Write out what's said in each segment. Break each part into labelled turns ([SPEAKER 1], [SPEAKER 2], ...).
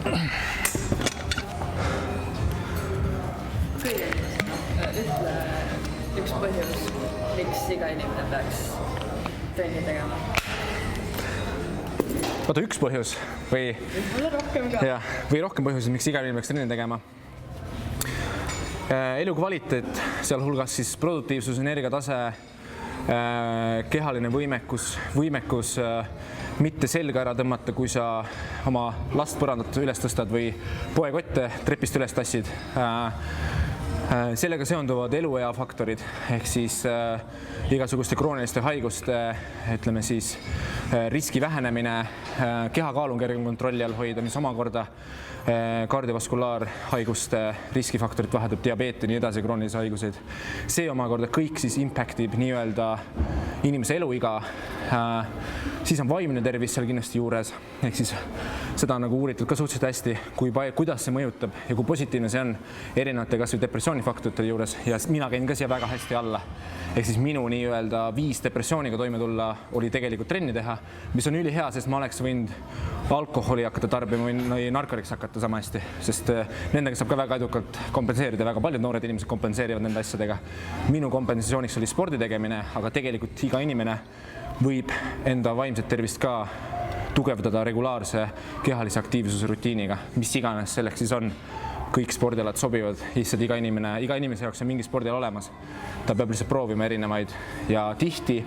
[SPEAKER 1] Ütle üks põhjus, miks iga inimene peaks trenni tegema.
[SPEAKER 2] Oota, üks põhjus või?
[SPEAKER 1] Rohkem ka.
[SPEAKER 2] Ja, või rohkem põhjusi, miks iga inimene peaks trenni tegema. Elukvaliteet, sealhulgas siis produktiivsus, energiatase, kehaline võimekus mitte selga ära tõmmata, kui sa oma last põrandat üles tõstad või poekotte trepist üles tassid. Sellega seonduvad eluea faktorid ehk siis igasuguste krooniliste haiguste, ütleme siis riski vähenemine, kehakaalu on kergem kontrolli all hoida, mis omakorda kardiovaskulaarhaiguste riskifaktorit vahetab, diabeeti, nii edasi, kroonilisi haiguseid. See omakorda kõik siis impactib nii-öelda inimese eluiga. Siis on vaimne tervis seal kindlasti juures, ehk siis seda on nagu uuritud ka suhteliselt hästi, kuidas see mõjutab ja kui positiivne see on erinevate kas või depressioonifaktorite juures ja mina käin ka siia väga hästi alla. Ehk siis minu nii-öelda 5 depressiooniga toime tulla oli tegelikult trenni teha, mis on ülihea, sest ma oleks võinud alkoholi hakata tarbima või narkoriks hakata sama hästi, sest nendega saab ka väga edukalt kompenseerida, väga paljud noored inimesed kompenseerivad nende asjadega. Minu kompensatsiooniks oli spordi tegemine, aga tegelikult iga inimene võib enda vaimset tervist ka tugevdada regulaarse kehalise aktiivsuse rutiiniga, mis iganes selleks siis on. Kõik spordialad sobivad, lihtsalt iga inimese jaoks on mingi spordiala olemas. Ta peab lihtsalt proovima erinevaid ja tihti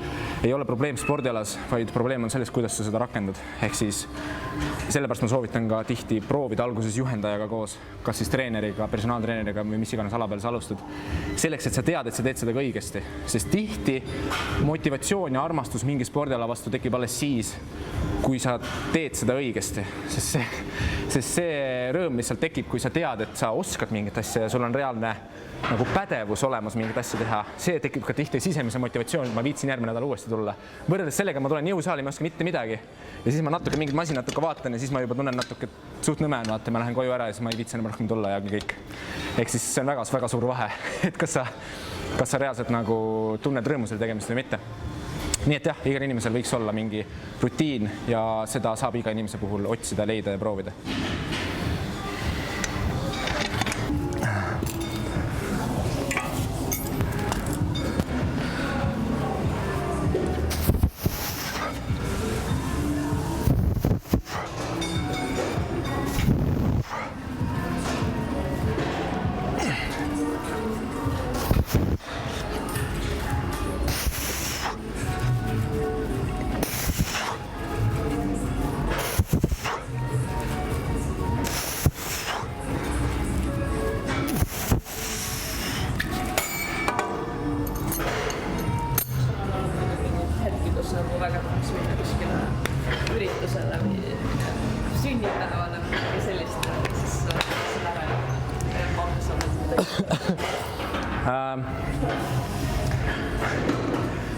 [SPEAKER 2] ei ole probleem spordialas, vaid probleem on selles, kuidas sa seda rakendad. Ehk siis sellepärast ma soovitan ka tihti proovida alguses juhendajaga koos, kas siis treeneriga, personaaltreeneriga või mis iganes ala peal sa alustad. Selleks, et sa tead, et sa teed seda ka õigesti, sest tihti motivatsioon ja armastus mingi spordiala vastu tekib alles siis, kui sa teed seda õigesti, sest see rõõm, mis seal tekib, kui sa tead, et sa oskad mingit asja ja sul on reaalne nagu pädevus olemas mingit asja teha, see tekib ka tihti sisemise motivatsioon, ma viitsin järgmine nädal uuesti tulla. Võrreldes sellega ma tulen jõusaali, ma ei oska mitte midagi ja siis ma natuke mingit masin natuke vaatan ja siis ma juba tunnen natuke suht nõme, vaata, ma lähen koju ära ja siis ma ei viitsi enam rohkem tulla ja kõik. Ehk siis see on väga suur vahe, et kas sa reaalselt nagu tunned rõõmu selle tegemist või mitte. Nii et jah, igal inimesel võiks olla mingi rutiin ja seda saab iga inimese puhul otsida, leida ja proovida.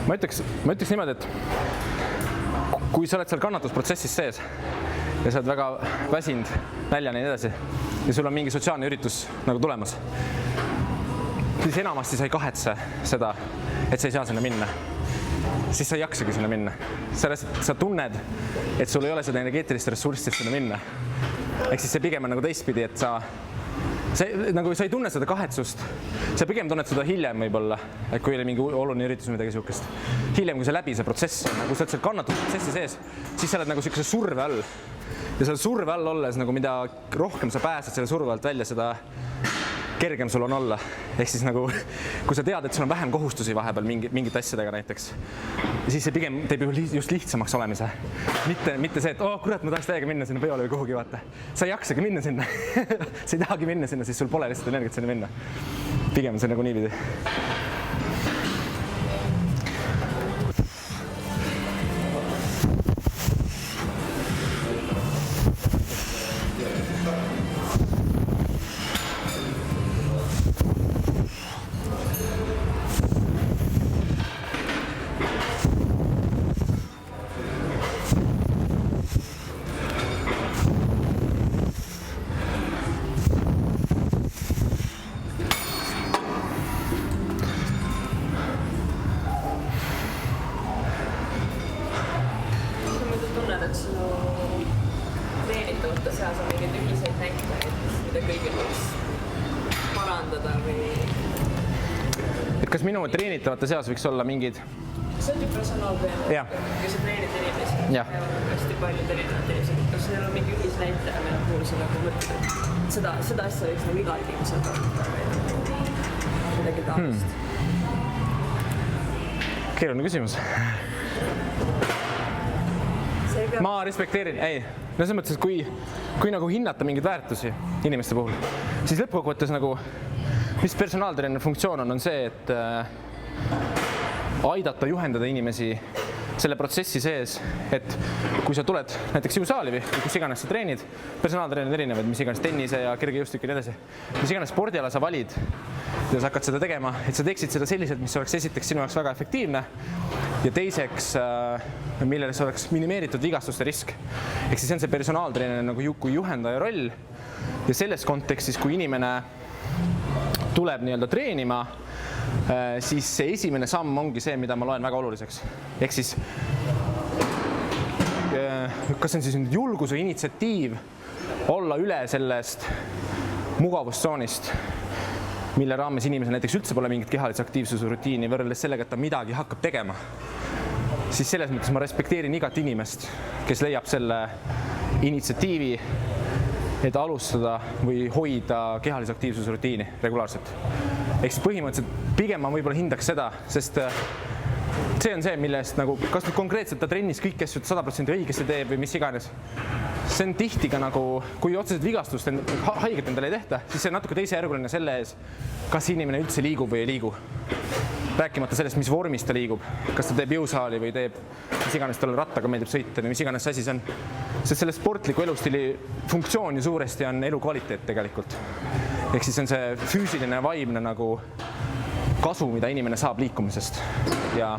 [SPEAKER 2] Ma ütleks niimoodi, et kui sa oled seal kannatusprotsessis sees ja sa oled väga väsinud, näljane ja nii edasi ja sul on mingi sotsiaalne üritus nagu tulemas, siis enamasti sa ei kahetse seda, et sa ei saa sinna minna. Siis sa ei jaksagi sinna minna. Sa tunned, et sul ei ole seda energeetilist ressurssi sinna minna. Ehk siis see pigem on nagu teistpidi, et sa ei tunne seda kahetsust, sa pigem tunned seda hiljem võib-olla, et kui oli mingi oluline üritus või midagi sihukest. Hiljem, kui see läbi see protsess, kui sa oled seal kannatusprotsessi sees, siis sa oled nagu sihukese surve all. Ja selle surve all olles, nagu mida rohkem sa pääsed selle surve alt välja, seda kergem sul on olla. Ehk siis nagu, kui sa tead, et sul on vähem kohustusi vahepeal mingite asjadega näiteks, siis see pigem teeb just lihtsamaks olemise. Mitte see, et kurat, ma tahaks täiega minna sinna peole või kuhugi, vaata. Sa ei jaksagi minna sinna. Sa ei tahagi minna sinna, siis sul pole lihtsalt energiat sinna minna. Pigem see nagu niipidi.
[SPEAKER 1] treenitavate seas on mingeid ühiseid näitajaid, mida kõigil võiks parandada või?
[SPEAKER 2] Et kas minu treenitavate seas võiks olla mingid?
[SPEAKER 1] See on ju personaaltreener, kui sa treenid inimesi, teevad hästi paljud erinevad inimesed. Kas neil on mingi ühisnäitaja, mille puhul sa nagu mõtled, et seda asja võiks nagu igal inimesel kasutada või midagi taolist?
[SPEAKER 2] Keeruline küsimus. Ma respekteerin, no selles mõttes, et kui nagu hinnata mingeid väärtusi inimeste puhul, siis lõppkokkuvõttes nagu, mis personaaltreeneri funktsioon on see, et aidata juhendada inimesi selle protsessi sees, et kui sa tuled näiteks jõusaali või kus iganes sa treenid, personaaltreenid erinevad, mis iganes tennise ja kergejõustik ja nii edasi, mis iganes spordiala sa valid ja sa hakkad seda tegema, et sa teeksid seda selliselt, mis oleks esiteks sinu jaoks väga efektiivne ja teiseks, milles oleks minimeeritud vigastuste risk. Ehk siis see on see personaaltreener nagu kui juhendaja roll ja selles kontekstis, kui inimene tuleb nii-öelda treenima, siis see esimene samm ongi see, mida ma loen väga oluliseks. Ehk siis, kas see on siis julgus või initsiatiiv olla üle sellest mugavustsoonist, mille raames inimesel näiteks üldse pole mingit kehalise aktiivsuse rutiini võrreldes sellega, et ta midagi hakkab tegema. Siis selles mõttes ma respekteerin igat inimest, kes leiab selle initsiatiivi, et alustada või hoida kehalise aktiivsuse rutiini regulaarselt. Ehk siis põhimõtteliselt pigem ma võib-olla hindaks seda, sest see on see, millest nagu, kas nüüd konkreetselt ta trennis kõik asjad 100% õigesti teeb või mis iganes. See on tihti ka nagu, kui otseselt vigastust haiget endale ei tehta, siis see on natuke teisejärguline selle ees, kas inimene üldse liigub või ei liigu. Rääkimata sellest, mis vormis ta liigub, kas ta teeb jõusaali või teeb, mis iganes talle rattaga meeldib sõita või mis iganes asi see on. Sest selle sportliku elustiili funktsioon ju suuresti on elu kvaliteet tegelikult. Ehk siis on see füüsiline vaimne nagu kasu, mida inimene saab liikumisest ja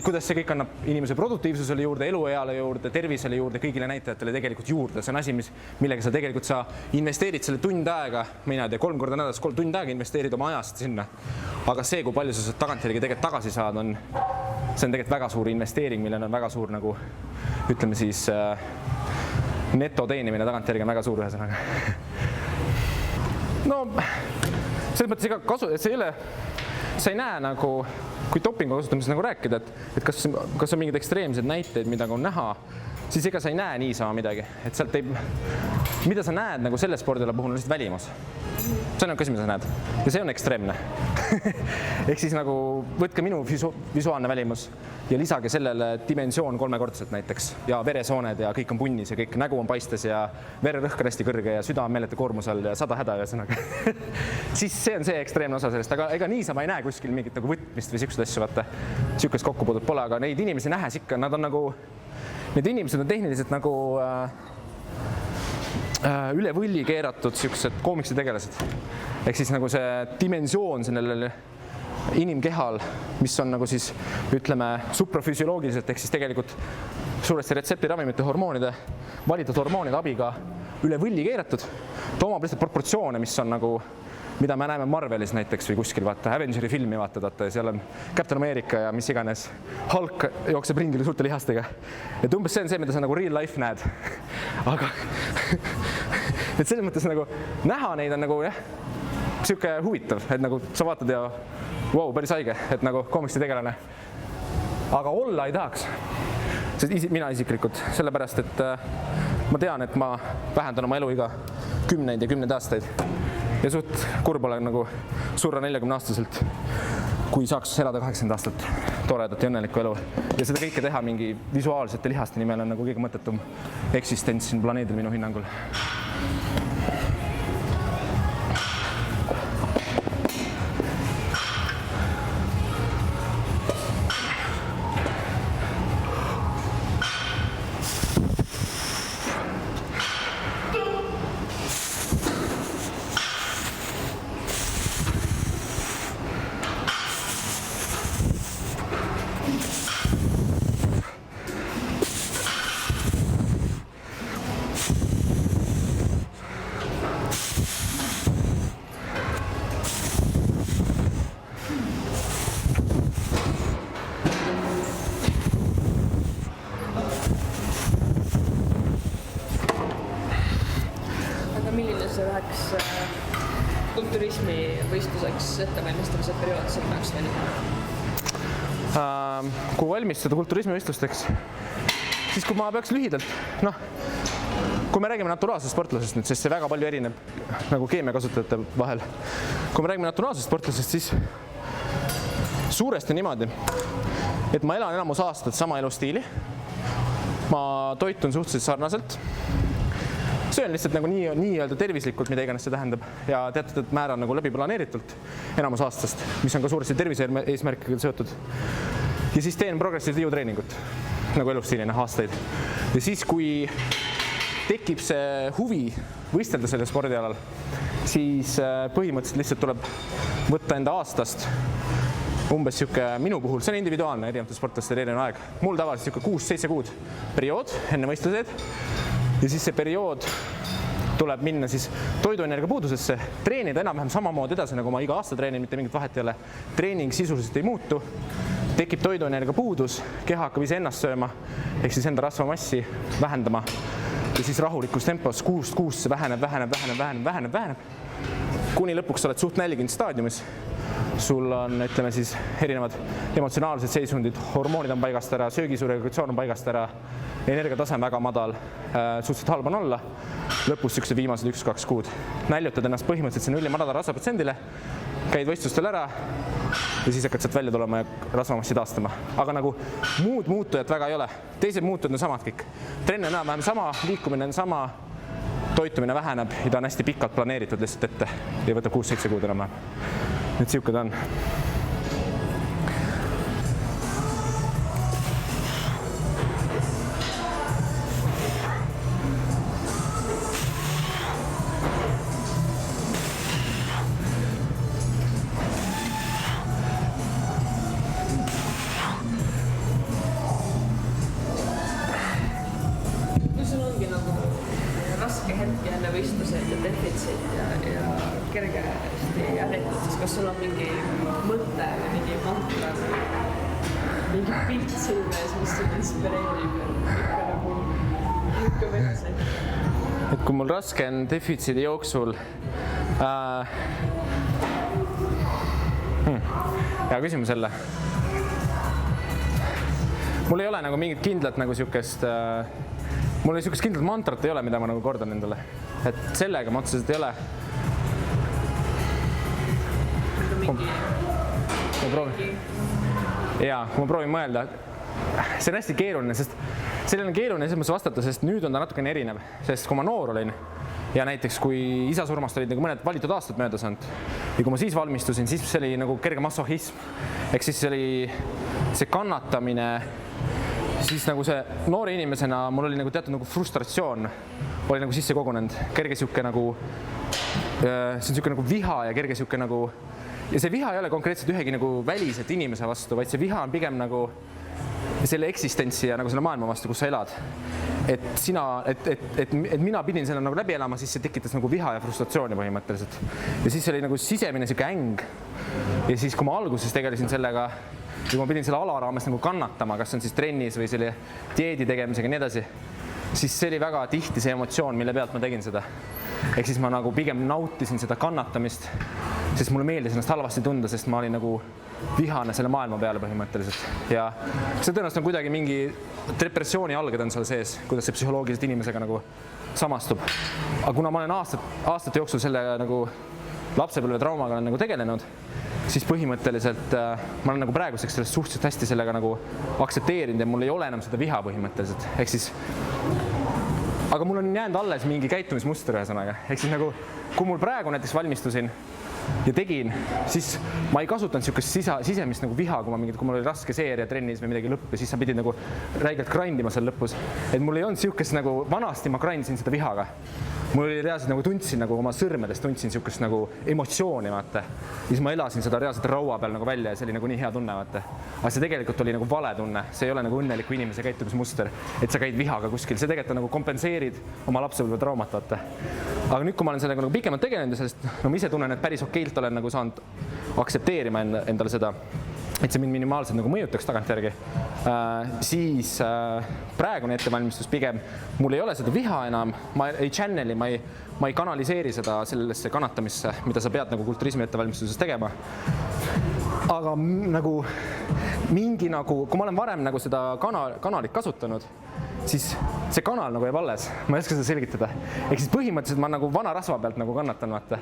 [SPEAKER 2] kuidas see kõik annab inimese produktiivsusele juurde, elueale juurde, tervisele juurde, kõigile näitajatele tegelikult juurde. See on asi, millega sa tegelikult sa investeerid selle tund aega, mina ei tea, 3 korda nädalas, 3 tund aega investeerid oma ajast sinna. Aga see, kui palju sa tagantjärgi tegelikult tagasi saad, see on tegelikult väga suur investeering, millel on väga suur nagu, ütleme siis, netoteenimine tagantjärgi on väga suur ühesõnaga. No, selles mõttes ega kasu, et see ei ole, sa ei näe nagu, kui dopingu kasutamises nagu rääkida, et kas on mingid ekstreemsed näiteid, mida on näha, siis ega sa ei näe niisama midagi. Et sealt ei, mida sa näed nagu selle spordile puhul on lihtsalt välimus. See on asi, mida sa näed. Ja see on ekstreemne. Ehk siis nagu võtke minu visuaalne välimus ja lisage sellele dimensioon 3-kordselt näiteks ja veresooned ja kõik on punnis ja kõik nägu on paistes ja vererõhk on hästi kõrge ja süda on meeleta koormus all ja 100 häda ühesõnaga. Siis see on see ekstreemne osa sellest, aga ega niisama ei näe kuskil mingit nagu võtmist või siuksed asju, vaata. Siukest kokkupuudut pole, aga neid inimesi nähes ikka, nad on nagu, need inimesed on tehniliselt nagu üle võlli keeratud siuksed koomiksi tegelased. Ehk siis nagu see dimensioon sellele inimkehal, mis on nagu siis, ütleme, suprafüsioloogiliselt, ehk siis tegelikult suuresti retseptiravimite hormoonide, valitud hormoonide abiga üle võlli keeratud. Ta omab lihtsalt proportsioone, mis on nagu, mida me näeme Marvelis näiteks või kuskil, vaata, Avengeri filmi vaatad, ja seal on Captain America ja mis iganes. Hulk jookseb ringile suurte lihastega. Et umbes see on see, mida sa nagu real life näed. Aga et selles mõttes nagu näha neid on nagu, jah, siuke huvitav, et nagu sa vaatad ja wow, päris haige, et nagu koomiksi tegelane. Aga olla ei tahaks. Sest mina isiklikult, sellepärast, et ma tean, et ma vähendan oma eluiga 10 ja 10 aastaid. Ja suht kurb olen nagu surra 40-aastaselt, kui saaks elada 80 aastat toredat ja õnnelikku elu. Ja seda kõike teha mingi visuaalsete lihaste nimel on nagu kõige mõttetum eksistents siin planeedil minu hinnangul.
[SPEAKER 1] see läheks kulturismi võistluseks ettevalmistamise periood seal peaks välja?
[SPEAKER 2] Kui valmistada kulturismi võistlusteks, siis kui ma peaks lühidalt, kui me räägime naturaalsest sportlasest nüüd, sest see väga palju erineb nagu keemiakasutajate vahel. Kui me räägime naturaalsest sportlasest, siis suuresti niimoodi, et ma elan enamus aastat sama elustiili. Ma toitun suhteliselt sarnaselt. Söön lihtsalt nagu nii-öelda tervislikult, mida iganes see tähendab ja teatud määra nagu läbi planeeritult enamus aastast, mis on ka suuresti tervise eesmärkiga seotud. Ja siis teen progressiivset jõutreeningut nagu elustiilina aastaid. Ja siis, kui tekib see huvi võistelda selle spordialal, siis põhimõtteliselt lihtsalt tuleb võtta enda aastast umbes siuke minu puhul, see on individuaalne, erinevatel sportlastel erinev aeg. Mul tavaliselt siuke 6-7 kuud periood enne võistluseid ja siis see periood tuleb minna siis toiduenergia puudusesse, treenida enam-vähem samamoodi edasi, nagu ma iga aasta treenin, mitte mingit vahet ei ole. Treening sisuliselt ei muutu, tekib toiduenergia puudus, keha hakkab ise ennast sööma, ehk siis enda rasvamassi vähendama ja siis rahulikus tempos kuust see väheneb, kuni lõpuks oled suht nälginud staadiumis. Sul on, ütleme siis, erinevad emotsionaalsed seisundid, hormoonid on paigast ära, söögisuregulatsioon on paigast ära, energiatase on väga madal, suhteliselt halb on olla, lõpus siukse viimased 1-2 kuud. Näljutad ennast põhimõtteliselt sinna ülimadala rasvaprotsendile, käid võistlustel ära ja siis hakkad sealt välja tulema ja rasvamassi taastama. Aga nagu muud muutujat väga ei ole. Teised muutujad on samad kõik. Trenn on enam-vähem sama, liikumine on sama, toitumine väheneb ja ta on hästi pikalt planeeritud lihtsalt ette ja võtab 6-7 kuud enam-vähem. Nüüd siuke ta on.
[SPEAKER 1] Kui sul ongi nagu raske hetki enne võistlused ja defitsiit ja kergesti ärritud, siis kas sul on mingi mõte või mingi mantra või mingi pilt silmes, mis sind inspireerib ikka nagu ikka vedasi?
[SPEAKER 2] Et kui mul raske on defitsiidi jooksul, hea küsimus jälle. Mul ei ole nagu mingit kindlat nagu siukest, mul ei siukest kindlat mantrat ei ole, mida ma nagu kordan endale. Et sellega ma otseselt ei ole. Jaa, kui ma proovin mõelda, see on hästi keeruline, sest selline keeruline selles vastata, sest nüüd on ta natukene erinev, sest kui ma noor olin ja näiteks kui isa surmast olid nagu mõned valitud aastad mööda saanud ja kui ma siis valmistusin, siis see oli nagu kerge masohism, ehk siis see oli see kannatamine, siis nagu see noore inimesena mul oli nagu teatud nagu frustratsioon oli nagu sisse kogunenud, kerge siuke nagu, see on siuke nagu viha ja kerge siuke nagu. Ja see viha ei ole konkreetselt ühegi nagu väliselt inimese vastu, vaid see viha on pigem nagu selle eksistentsi ja nagu selle maailma vastu, kus sa elad. Et mina pidin selle nagu läbi elama, siis see tekitas nagu viha ja frustratsiooni põhimõtteliselt. Ja siis oli nagu sisemine siuke äng. Ja siis, kui ma alguses tegelesin sellega, ja kui ma pidin selle ala raames nagu kannatama, kas on siis trennis või selle dieedi tegemisega ja nii edasi, siis see oli väga tihti see emotsioon, mille pealt ma tegin seda. Ehk siis ma nagu pigem nautisin seda kannatamist, sest mulle meeldis ennast halvasti tunda, sest ma olin nagu vihane selle maailma peale põhimõtteliselt. Ja see tõenäoliselt on kuidagi mingi depressiooni alged on seal sees, kuidas see psühholoogiliselt inimesega nagu samastub. Aga kuna ma olen aastate jooksul selle nagu lapsepõlve traumaga olen nagu tegelenud, siis põhimõtteliselt ma olen nagu praeguseks sellest suhteliselt hästi sellega nagu aktsepteerinud ja mul ei ole enam seda viha põhimõtteliselt. Ehk siis aga mul on jäänud alles mingi käitumismuster ühesõnaga. Ehk siis nagu, kui mul praegu näiteks valmistusin ja tegin, siis ma ei kasutanud siukest sisemist nagu viha, kui mul oli raske seeria trennis või midagi lõpp ja siis sa pidid nagu räigelt grindima seal lõpus. Et mul ei olnud siukest nagu, vanasti ma grindisin seda vihaga. Mul oli reaalselt nagu tundsin nagu oma sõrmedest, tundsin siukest nagu emotsiooni, vaata. Ja siis ma elasin seda reaalselt raua peal nagu välja ja see oli nagu nii hea tunne, vaata. Aga see tegelikult oli nagu vale tunne, see ei ole nagu õnneliku inimese käitumismuster, et sa käid vihaga kuskil, see tegelikult nagu kompenseerid oma lapsepõlve traumat, vaata. Aga nüüd, kui ma olen sellega nagu pikemalt tegelenud ja sellest, no ma ise tunnen, et päris okeilt olen nagu saanud aktsepteerima endale seda, et see mind minimaalselt nagu mõjutaks tagantjärgi, siis praegune ettevalmistus pigem, mul ei ole seda viha enam, ma ei channeli, ma ei kanaliseeri seda sellesse kannatamisse, mida sa pead nagu kulturismi ettevalmistuses tegema. Aga nagu mingi nagu, kui ma olen varem nagu seda kanalit kasutanud, siis see kanal nagu jääb alles, ma ei oska seda selgitada. Ehk siis põhimõtteliselt ma nagu vana rasva pealt nagu kannatan, vaata,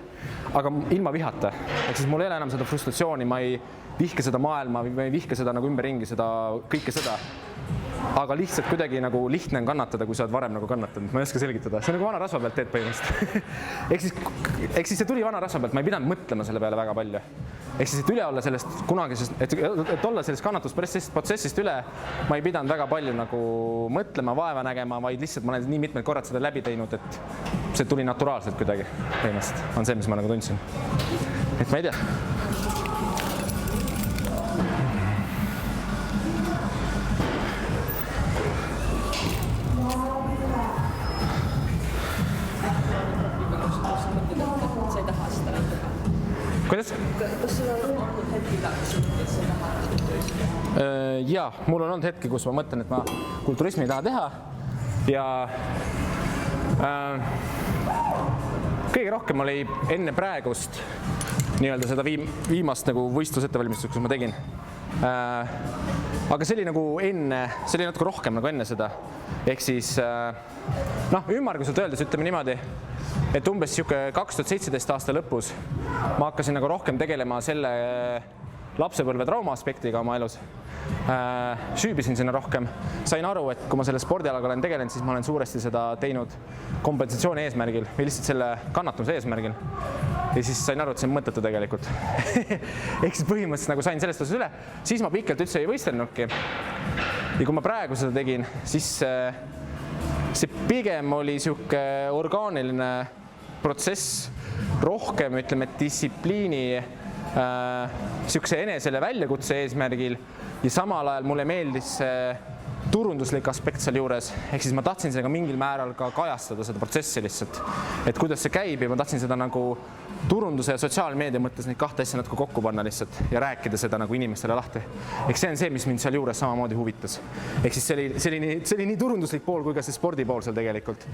[SPEAKER 2] aga ilma vihata. Ehk siis mul ei ole enam seda frustratsiooni, ma ei vihka seda maailma, ma ei vihka seda nagu ümberringi, kõike seda. Aga lihtsalt kuidagi nagu lihtne on kannatada, kui sa oled varem nagu kannatanud. Ma ei oska selgitada. See on nagu vana rasva pealt teed põhimõtteliselt. Ehk siis see tuli vana rasva pealt, ma ei pidanud mõtlema selle peale väga palju. Ehk siis, et üle olla sellest kunagisest, et olla sellest kannatusprotsessist üle, ma ei pidanud väga palju nagu mõtlema, vaeva nägema, vaid lihtsalt ma olen nii mitmed korrad seda läbi teinud, et see tuli naturaalselt kuidagi. Põhimõtteliselt on see, mis ma nagu tundsin. Et ma ei tea. Kuidas?
[SPEAKER 1] Kas sul on olnud hetki kus sa tahad?
[SPEAKER 2] Jaa, mul on olnud hetki, kus ma mõtlen, et ma kulturismi ei taha teha ja kõige rohkem oli enne praegust nii-öelda seda viimast nagu võistlusettevalmistust, kus ma tegin. Aga see oli nagu enne, see oli natuke rohkem nagu enne seda. Ehk siis, ümmarguselt öeldes ütleme niimoodi, et umbes 2017 aasta lõpus ma hakkasin nagu rohkem tegelema selle lapsepõlve trauma aspektiga oma elus. Süübisin sinna rohkem. Sain aru, et kui ma selle spordialaga olen tegelenud, siis ma olen suuresti seda teinud kompensatsiooni eesmärgil või lihtsalt selle kannatuse eesmärgil. Ja siis sain aru, et see on mõttetu tegelikult. Ehk siis põhimõtteliselt nagu sain sellest osas üle. Siis ma pikalt üldse ei võistelnudki. Ja kui ma praegu seda tegin, siis see pigem oli sihuke orgaaniline protsess, rohkem ütleme distsipliini sihukese enesele väljakutse eesmärgil ja samal ajal mulle meeldis turunduslik aspekt seal juures, ehk siis ma tahtsin sellega mingil määral ka kajastada seda protsessi lihtsalt, et kuidas see käib ja ma tahtsin seda nagu turunduse ja sotsiaalmeedia mõttes neid kahte asja natuke kokku panna lihtsalt ja rääkida seda nagu inimestele lahti. Ehk see on see, mis mind seal juures samamoodi huvitas. Ehk siis see oli nii turunduslik pool kui ka see spordi pool seal tegelikult.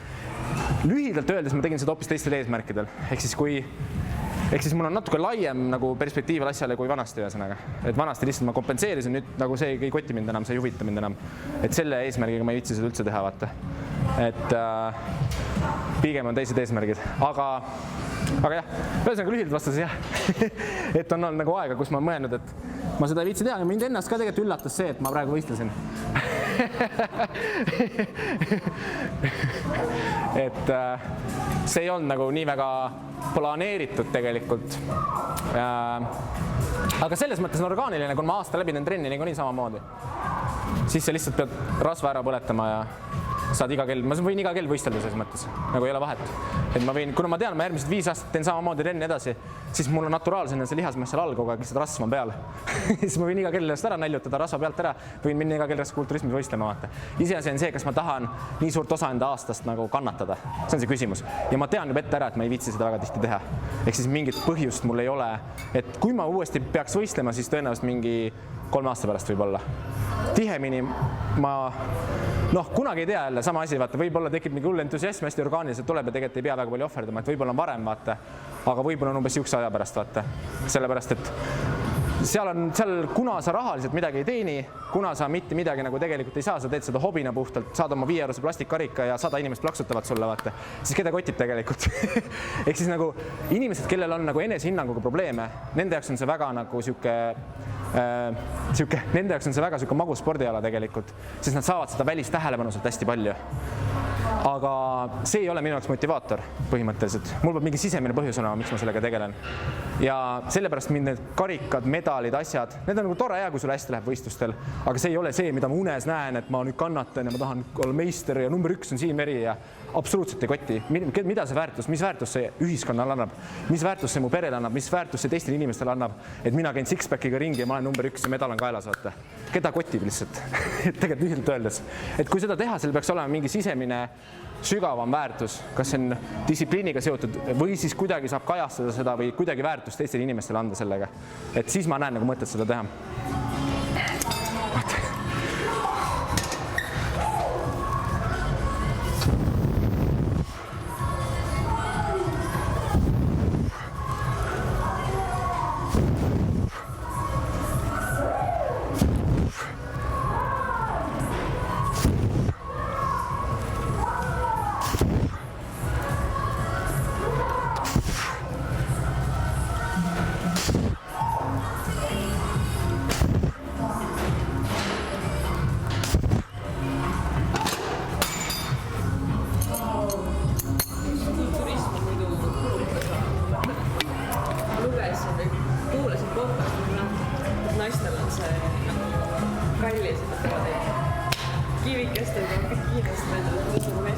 [SPEAKER 2] Lühidalt öeldes ma tegin seda hoopis teistel eesmärkidel. Ehk siis mul on natuke laiem nagu perspektiival asjale kui vanasti ühesõnaga. Et vanasti lihtsalt ma kompenseerisin, nüüd nagu see ei koti mind enam, see ei huvita mind enam. Et selle eesmärgiga ma ei viitsi seda üldse teha, vaata. Et pigem on teised eesmärgid. Aga jah, ühesõnaga lühidalt vastas jah. Et on olnud nagu aega, kus ma olen mõelnud, et ma seda ei viitsi teha ja mind ennast ka tegelikult üllatas see, et ma praegu võistlesin. Et see ei olnud nagu nii väga planeeritud tegelikult. Aga selles mõttes on orgaaniline, kui ma aasta läbi teen trenni niikuinii samamoodi. Siis sa lihtsalt pead rasva ära põletama ja saad iga kell, ma võin iga kell võistelda selles mõttes, nagu ei ole vahet. Et ma võin, kuna ma tean, ma järgmised 5 aastat teen samamoodi trenni edasi, siis mul on naturaalsena see lihasmass seal all kogu aeg, lihtsalt rasva peal. Siis ma võin iga kell ennast ära näljutada, rasva pealt ära, võin minna iga kell kulturismi võistlema, vaata. Iseasi on see, kas ma tahan nii suurt osa enda aastast nagu kannatada. See on see küsimus. Ja ma tean juba ette ära, et ma ei viitsi seda väga tihti teha. Ehk siis mingit põhjust mul ei ole. Et kui ma uuesti peaks võistlema, siis tõenäoliselt mingi 3 aasta pärast võib olla. Tihemini ma kunagi ei tea jälle, sama asi, vaata, võib-olla tekib mingi hull entusiasm, hästi orgaaniliselt tuleb ja tegelikult ei pea väga palju ohverdama, et võib-olla on varem, vaata, aga võib-olla on umbes siukse aja pärast, vaata, sellepärast, et seal, kuna sa rahaliselt midagi ei teeni, kuna sa mitte midagi nagu tegelikult ei saa, sa teed seda hobina puhtalt, saad oma 5 eurose plastikkarika ja 100 inimest plaksutavad sulle, vaata, siis keda kotib tegelikult. Ehk siis nagu inimesed, kellel on nagu enesehinnanguga probleeme, nende jaoks on see väga nagu nende jaoks on see väga magus spordiala tegelikult, sest nad saavad seda välist tähelepanu sealt hästi palju. Aga see ei ole minu jaoks motivaator põhimõtteliselt. Mul peab mingi sisemine põhjus olema, miks ma sellega tegelen. Ja sellepärast mind need karikad, medalid, asjad, need on nagu tore hea, kui sulle hästi läheb võistlustel, aga see ei ole see, mida ma unes näen, et ma nüüd kannatan ja ma tahan olla meister ja number 1 on siin veri ja absoluutselt ei koti. Mida see väärtus, mis väärtus see ühiskonnale annab, mis väärtus see mu perele annab, mis väärtus see teistele inimestele annab, et mina käin six-packiga ringi ja ma olen number 1 ja medal on kaelas, vaata. Keda kotib lihtsalt? Tegelikult lühidalt öeldes. Et kui seda teha, seal peaks olema mingi sisemine sügavam väärtus, kas see on distsipliiniga seotud või siis kuidagi saab kajastada seda või kuidagi väärtust teistele inimestele anda sellega. Et siis ma näen nagu mõtet seda teha.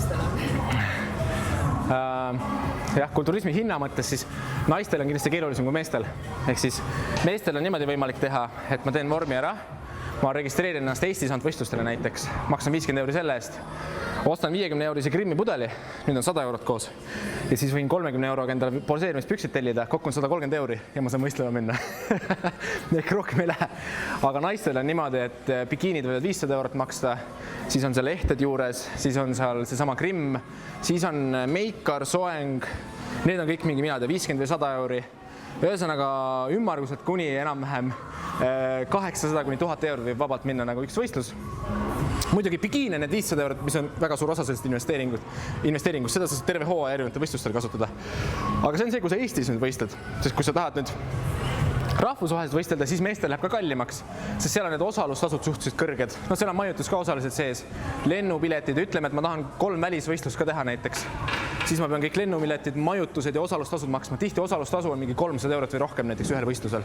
[SPEAKER 1] naistel on?
[SPEAKER 2] Jah, kulturismi hinna mõttes siis naistel on kindlasti keerulisem kui meestel. Ehk siis meestel on niimoodi võimalik teha, et ma teen vormi ära, ma registreerin ennast Eestis ainult võistlustele näiteks, maksan 50 € selle eest, ostan 50 € Grimmi pudeli, nüüd on 100 € koos ja siis võin 30 € endale poseerimispüksid tellida, kokku on 130 € ja ma saan võistlema minna. Ehk rohkem ei lähe. Aga naistel on niimoodi, et bikiinid võivad 500 € maksta, siis on seal ehted juures, siis on seal seesama Grimm, siis on meikar, soeng, need on kõik mingi, mina tea, 50 või 100 €. Ühesõnaga ümmarguselt kuni enam-vähem 800 kuni 1000 € võib vabalt minna nagu üks võistlus. Muidugi bikiine, need 500 €, mis on väga suur osa sellest investeeringust, seda sa saad terve hooaja erinevate võistlustel kasutada. Aga see on see, kui sa Eestis nüüd võistled, sest kui sa tahad nüüd rahvusvaheliselt võistelda, siis meestel läheb ka kallimaks, sest seal on need osalustasud suhteliselt kõrged. No seal on majutus ka osaliselt sees, lennupiletid, ütleme, et ma tahan 3 välisvõistlust ka teha näiteks, siis ma pean kõik lennupiletid, majutused ja osalustasud maksma. Tihti osalustasu on mingi 300 € või rohkem näiteks ühel võistlusel.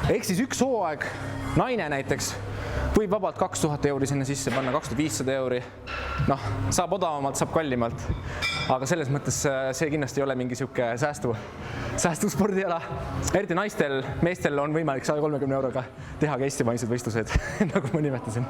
[SPEAKER 2] Ehk siis üks hooaeg, naine näiteks, võib vabalt 2000 € sinna sisse panna, 2500 €. Noh, saab odavamalt, saab kallimalt. Aga selles mõttes see kindlasti ei ole mingi sihuke säästuspordiala. Eriti naistel, meestel on võimalik 130 € teha ka eestimaised võistlused, nagu ma nimetasin.